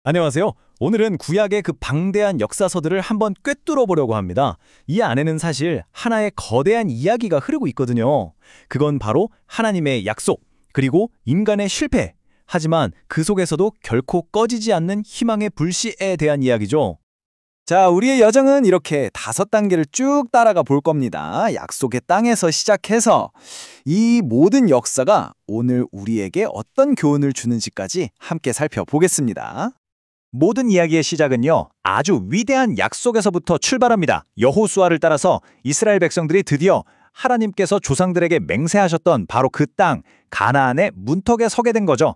안녕하세요. 오늘은 구약의 그 방대한 역사서들을 한번 꿰뚫어 보려고 합니다. 이 안에는 사실 하나의 거대한 이야기가 흐르고 있거든요. 그건 바로 하나님의 약속, 그리고 인간의 실패. 하지만 그 속에서도 결코 꺼지지 않는 희망의 불씨에 대한 이야기죠. 자, 우리의 여정은 이렇게 5단계를 쭉 따라가 볼 겁니다. 약속의 땅에서 시작해서 이 모든 역사가 오늘 우리에게 어떤 교훈을 주는지까지 함께 살펴보겠습니다. 모든 이야기의 시작은요, 아주 위대한 약속에서부터 출발합니다. 여호수아를 따라서 이스라엘 백성들이 드디어 하나님께서 조상들에게 맹세하셨던 바로 그 땅, 가나안의 문턱에 서게 된 거죠.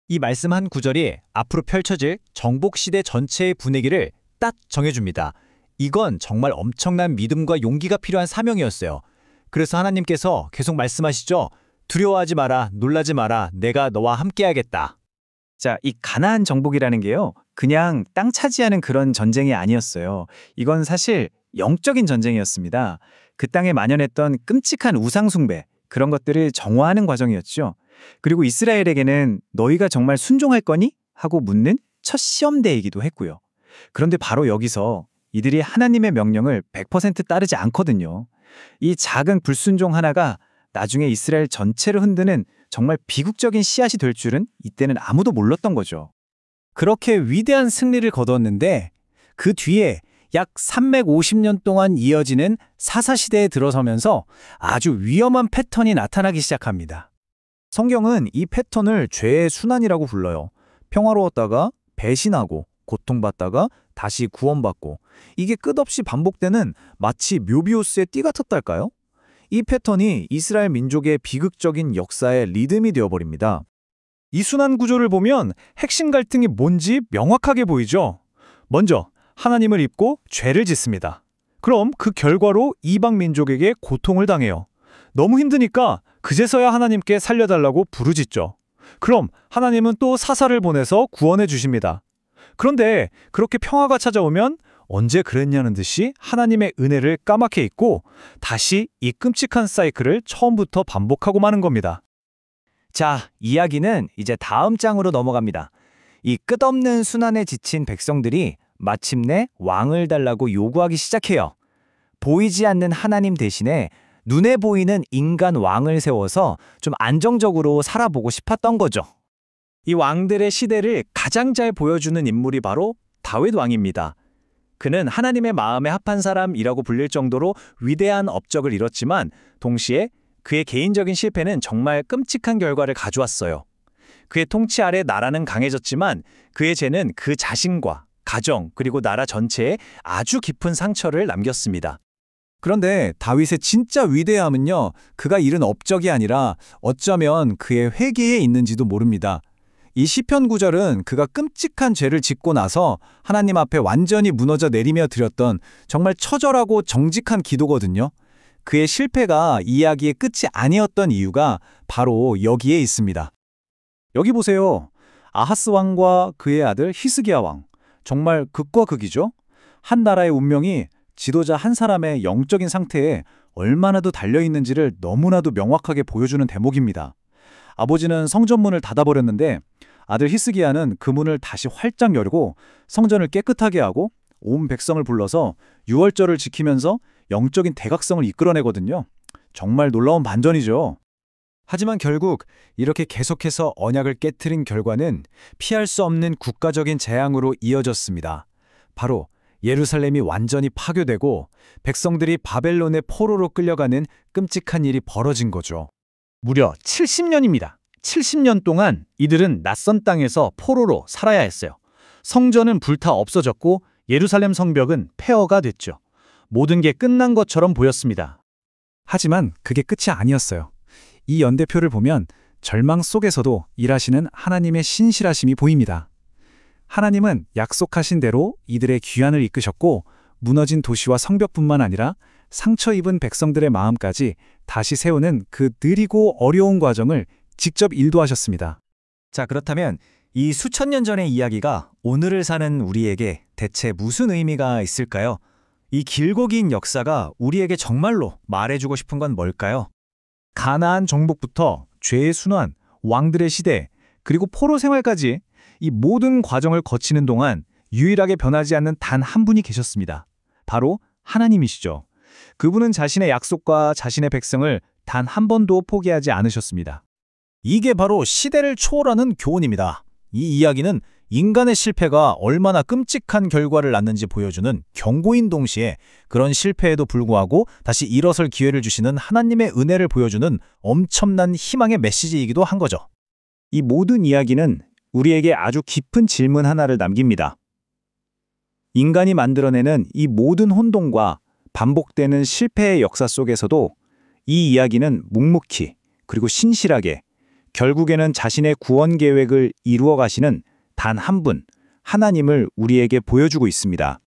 이 말씀 한 구절이 앞으로 펼쳐질 정복시대 전체의 분위기를 딱 정해줍니다. 이건 정말 엄청난 믿음과 용기가 필요한 사명이었어요. 그래서 하나님께서 계속 말씀하시죠. 두려워하지 마라, 놀라지 마라, 내가 너와 함께하겠다. 자, 이 가나안 정복이라는 게요, 그냥 땅 차지하는 그런 전쟁이 아니었어요. 이건 사실 영적인 전쟁이었습니다. 그 땅에 만연했던 끔찍한 우상 숭배, 그런 것들을 정화하는 과정이었죠. 그리고 이스라엘에게는 너희가 정말 순종할 거니? 하고 묻는 첫 시험대이기도 했고요. 그런데 바로 여기서 이들이 하나님의 명령을 100% 따르지 않거든요. 이 작은 불순종 하나가 나중에 이스라엘 전체를 흔드는 정말 비극적인 씨앗이 될 줄은 이때는 아무도 몰랐던 거죠. 그렇게 위대한 승리를 거뒀는데 그 뒤에 약 350년 동안 이어지는 사사시대에 들어서면서 아주 위험한 패턴이 나타나기 시작합니다. 성경은 이 패턴을 죄의 순환이라고 불러요. 평화로웠다가 배신하고 고통받다가 다시 구원받고, 이게 끝없이 반복되는 마치 묘비우스의 띠 같았달까요? 이 패턴이 이스라엘 민족의 비극적인 역사의 리듬이 되어버립니다. 이 순환 구조를 보면 핵심 갈등이 뭔지 명확하게 보이죠. 먼저 하나님을 잊고 죄를 짓습니다. 그럼 그 결과로 이방 민족에게 고통을 당해요. 너무 힘드니까 그제서야 하나님께 살려달라고 부르짖죠. 그럼 하나님은 또 사사를 보내서 구원해 주십니다. 그런데 그렇게 평화가 찾아오면 언제 그랬냐는 듯이 하나님의 은혜를 까맣게 잊고 다시 이 끔찍한 사이클을 처음부터 반복하고 마는 겁니다. 자, 이야기는 이제 다음 장으로 넘어갑니다. 이 끝없는 순환에 지친 백성들이 마침내 왕을 달라고 요구하기 시작해요. 보이지 않는 하나님 대신에 눈에 보이는 인간 왕을 세워서 좀 안정적으로 살아보고 싶었던 거죠. 이 왕들의 시대를 가장 잘 보여주는 인물이 바로 다윗 왕입니다. 그는 하나님의 마음에 합한 사람이라고 불릴 정도로 위대한 업적을 이뤘지만 동시에 그의 개인적인 실패는 정말 끔찍한 결과를 가져왔어요. 그의 통치 아래 나라는 강해졌지만 그의 죄는 그 자신과 가정 그리고 나라 전체에 아주 깊은 상처를 남겼습니다. 그런데 다윗의 진짜 위대함은요, 그가 이룬 업적이 아니라 어쩌면 그의 회개에 있는지도 모릅니다. 이 시편 구절은 그가 끔찍한 죄를 짓고 나서 하나님 앞에 완전히 무너져 내리며 드렸던 정말 처절하고 정직한 기도거든요. 그의 실패가 이야기의 끝이 아니었던 이유가 바로 여기에 있습니다. 여기 보세요. 아하스 왕과 그의 아들 히스기야 왕. 정말 극과 극이죠. 한 나라의 운명이 지도자 한 사람의 영적인 상태에 얼마나도 달려있는지를 너무나도 명확하게 보여주는 대목입니다. 아버지는 성전문을 닫아버렸는데 아들 히스기야는 그 문을 다시 활짝 열고 성전을 깨끗하게 하고 온 백성을 불러서 유월절을 지키면서 영적인 대각성을 이끌어내거든요. 정말 놀라운 반전이죠. 하지만 결국 이렇게 계속해서 언약을 깨트린 결과는 피할 수 없는 국가적인 재앙으로 이어졌습니다. 바로 예루살렘이 완전히 파괴되고 백성들이 바벨론의 포로로 끌려가는 끔찍한 일이 벌어진 거죠. 무려 70년입니다. 70년 동안 이들은 낯선 땅에서 포로로 살아야 했어요. 성전은 불타 없어졌고 예루살렘 성벽은 폐허가 됐죠. 모든 게 끝난 것처럼 보였습니다. 하지만 그게 끝이 아니었어요. 이 연대표를 보면 절망 속에서도 일하시는 하나님의 신실하심이 보입니다. 하나님은 약속하신 대로 이들의 귀환을 이끄셨고 무너진 도시와 성벽뿐만 아니라 상처 입은 백성들의 마음까지 다시 세우는 그 느리고 어려운 과정을 직접 일도하셨습니다. 자, 그렇다면 이 수천 년 전의 이야기가 오늘을 사는 우리에게 대체 무슨 의미가 있을까요? 이 길고 긴 역사가 우리에게 정말로 말해주고 싶은 건 뭘까요? 가나안 정복부터 죄의 순환, 왕들의 시대, 그리고 포로 생활까지 이 모든 과정을 거치는 동안 유일하게 변하지 않는 단 한 분이 계셨습니다. 바로 하나님이시죠. 그분은 자신의 약속과 자신의 백성을 단 한 번도 포기하지 않으셨습니다. 이게 바로 시대를 초월하는 교훈입니다. 이 이야기는 인간의 실패가 얼마나 끔찍한 결과를 낳는지 보여주는 경고인 동시에 그런 실패에도 불구하고 다시 일어설 기회를 주시는 하나님의 은혜를 보여주는 엄청난 희망의 메시지이기도 한 거죠. 이 모든 이야기는 우리에게 아주 깊은 질문 하나를 남깁니다. 인간이 만들어내는 이 모든 혼돈과 반복되는 실패의 역사 속에서도 이 이야기는 묵묵히 그리고 신실하게 결국에는 자신의 구원 계획을 이루어 가시는 단 한 분, 하나님을 우리에게 보여주고 있습니다.